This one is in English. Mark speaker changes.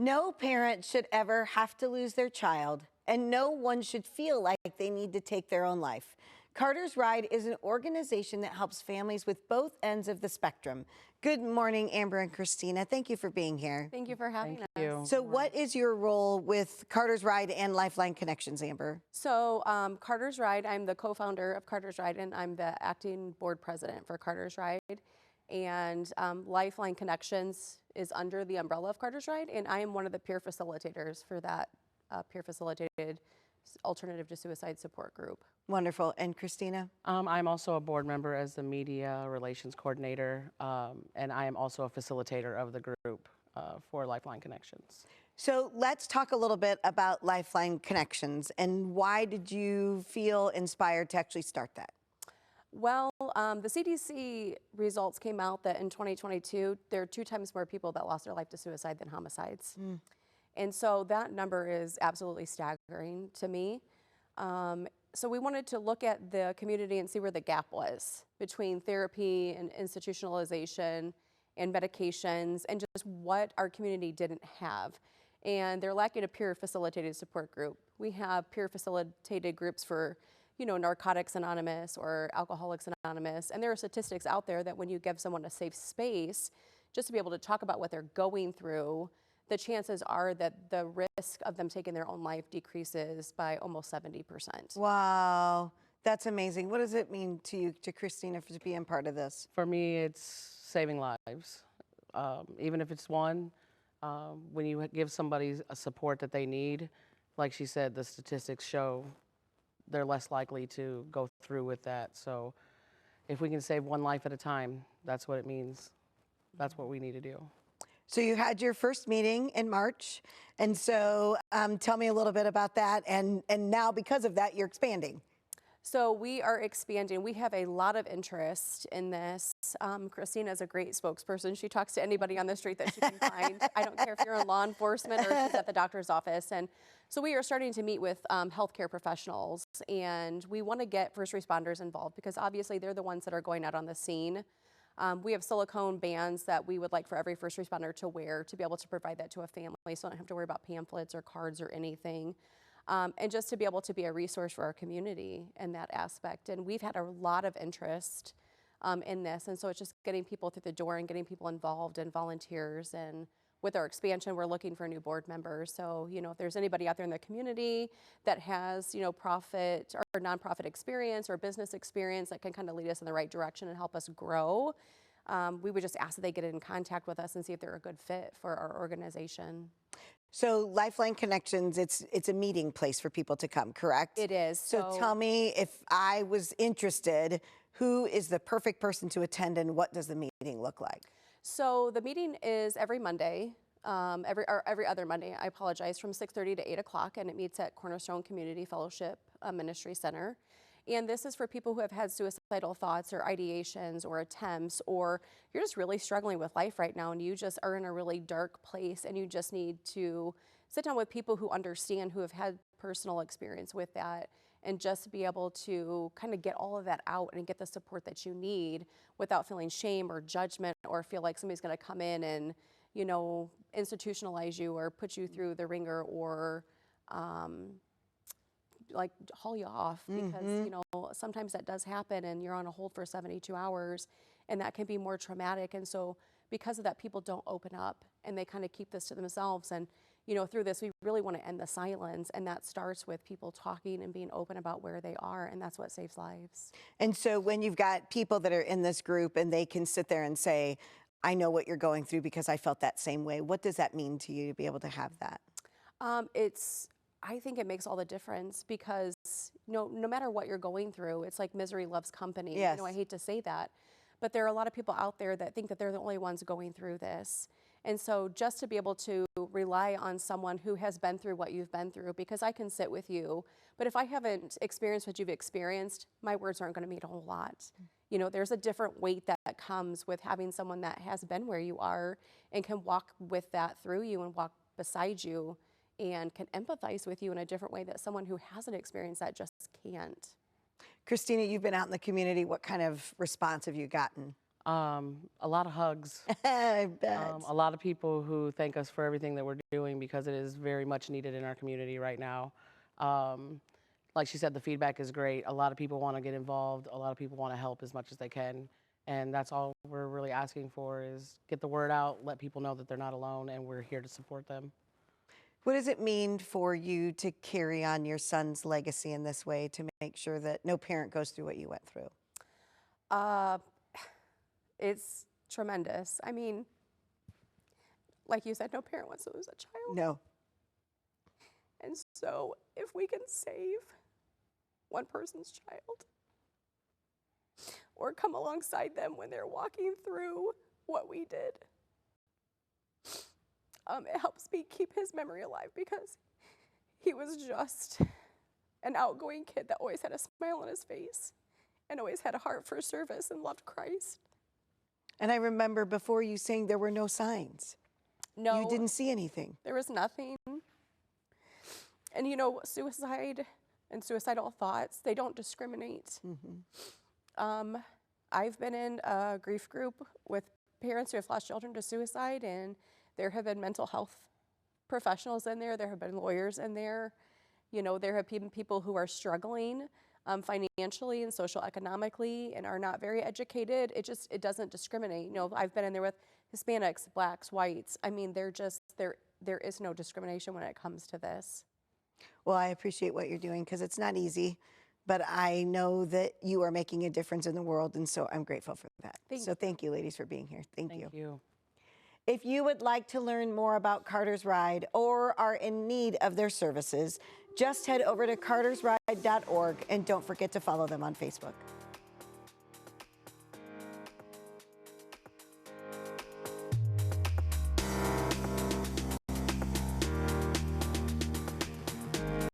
Speaker 1: No parent should ever have to lose their child, and no one should feel like they need to take their own life. Carter's Ride is an organization that helps families with both ends of the spectrum. Good morning, Amber and Christina. Thank you for being here.
Speaker 2: Thank you for having us.
Speaker 3: You.
Speaker 1: So what is your role with Carter's Ride and Lifeline Connections, Amber?
Speaker 2: So Carter's Ride, I'm the co-founder of Carter's Ride, and I'm the acting board president for Carter's Ride. And Lifeline Connections is under the umbrella of Carter's Ride, and I am one of the peer facilitators for that peer facilitated alternative to suicide support group.
Speaker 1: Wonderful. And Christina?
Speaker 3: I'm also a board member as the media relations coordinator, and I am also a facilitator of the group for Lifeline Connections.
Speaker 1: So let's talk a little bit about Lifeline Connections, and why did you feel inspired to actually start that?
Speaker 2: Well, the CDC results came out that in 2022, there are 2 times more people that lost their life to suicide than homicides. And so that number is absolutely staggering to me. So we wanted to look at the community and see where the gap was between therapy and institutionalization and medications, and just what our community didn't have. And they're lacking a peer facilitated support group. We have peer facilitated groups for Narcotics Anonymous or Alcoholics Anonymous. And there are statistics out there that when you give someone a safe space just to be able to talk about what they're going through, the chances are that the risk of them taking their own life decreases by almost 70%.
Speaker 1: Wow, that's amazing. What does it mean to you, to Christina, for being part of this?
Speaker 3: For me, it's saving lives. Even if it's one, when you give somebody a support that they need, like she said, the statistics show they're less likely to go through with that. So if we can save one life at a time, that's what it means. That's what we need to do.
Speaker 1: So you had your first meeting in March, and so tell me a little bit about that, and now because of that, you're expanding.
Speaker 2: So we are expanding. We have a lot of interest in this. Cristina is a great spokesperson. She talks to anybody on the street that she can find. I don't care if you're in law enforcement or if she's at the doctor's office. And so we are starting to meet with healthcare professionals, and we want to get first responders involved because obviously they're the ones that are going out on the scene. We have silicone bands that we would like for every first responder to wear to be able to provide that to a family, so I don't have to worry about pamphlets or cards or anything. And just to be able to be a resource for our community in that aspect. And we've had a lot of interest in this. And so it's just getting people through the door and getting people involved and volunteers. And with our expansion, we're looking for new board members. So, if there's anybody out there in the community that has, profit or nonprofit experience or business experience that can kind of lead us in the right direction and help us grow, we would just ask that they get in contact with us and see if they're a good fit for our organization.
Speaker 1: So Lifeline Connections, it's a meeting place for people to come, correct?
Speaker 2: It is.
Speaker 1: So tell me, if I was interested, who is the perfect person to attend, and what does the meeting look like?
Speaker 2: So the meeting is every Monday, every other Monday, I apologize, from 6:30 to 8 o'clock, and it meets at Cornerstone Community Fellowship Ministry Center. And this is for people who have had suicidal thoughts or ideations or attempts, or you're just really struggling with life right now and you just are in a really dark place and you just need to sit down with people who understand, who have had personal experience with that, and just be able to kind of get all of that out and get the support that you need without feeling shame or judgment or feel like somebody's going to come in and, institutionalize you or put you through the ringer or like haul you off, because sometimes that does happen and you're on a hold for 72 hours and that can be more traumatic. And so because of that, people don't open up and they kind of keep this to themselves. And through this, we really want to end the silence, and that starts with people talking and being open about where they are, and that's what saves lives.
Speaker 1: And so when you've got people that are in this group and they can sit there and say, I know what you're going through because I felt that same way, what does that mean to you to be able to have that?
Speaker 2: I think it makes all the difference because no matter what you're going through, it's like misery loves company.
Speaker 1: Yes.
Speaker 2: I hate to say that, but there are a lot of people out there that think that they're the only ones going through this. And so just to be able to rely on someone who has been through what you've been through, because I can sit with you, but if I haven't experienced what you've experienced, my words aren't going to mean a whole lot. There's a different weight that comes with having someone that has been where you are and can walk with that through you and walk beside you and can empathize with you in a different way that someone who hasn't experienced that just can't.
Speaker 1: Christina, you've been out in the community. What kind of response have you gotten?
Speaker 3: A lot of hugs.
Speaker 1: I bet.
Speaker 3: A lot of people who thank us for everything that we're doing because it is very much needed in our community right now. Like she said, the feedback is great. A lot of people want to get involved. A lot of people want to help as much as they can. And that's all we're really asking for is get the word out, let people know that they're not alone, and we're here to support them.
Speaker 1: What does it mean for you to carry on your son's legacy in this way to make sure that no parent goes through what you went through?
Speaker 2: It's tremendous. I mean, like you said, no parent wants to lose a child.
Speaker 1: No.
Speaker 2: And so if we can save one person's child or come alongside them when they're walking through what we did, it helps me keep his memory alive because he was just an outgoing kid that always had a smile on his face and always had a heart for service and loved Christ.
Speaker 1: And I remember before you saying there were no signs.
Speaker 2: No.
Speaker 1: You didn't see anything.
Speaker 2: There was nothing. And you know, suicide and suicidal thoughts, they don't discriminate. I've been in a grief group with parents who have lost children to suicide, and there have been mental health professionals in there. There have been lawyers in there. You know, there have been people who are struggling financially and social economically and are not very educated. It doesn't discriminate. You know, I've been in there with Hispanics, blacks, whites. I mean, there is no discrimination when it comes to this.
Speaker 1: Well, I appreciate what you're doing because it's not easy, but I know that you are making a difference in the world, and so I'm grateful for that. So thank you, ladies, for being here. Thank you.
Speaker 3: Thank you.
Speaker 1: If you would like to learn more about Carter's Ride or are in need of their services, just head over to cartersride.org and don't forget to follow them on Facebook.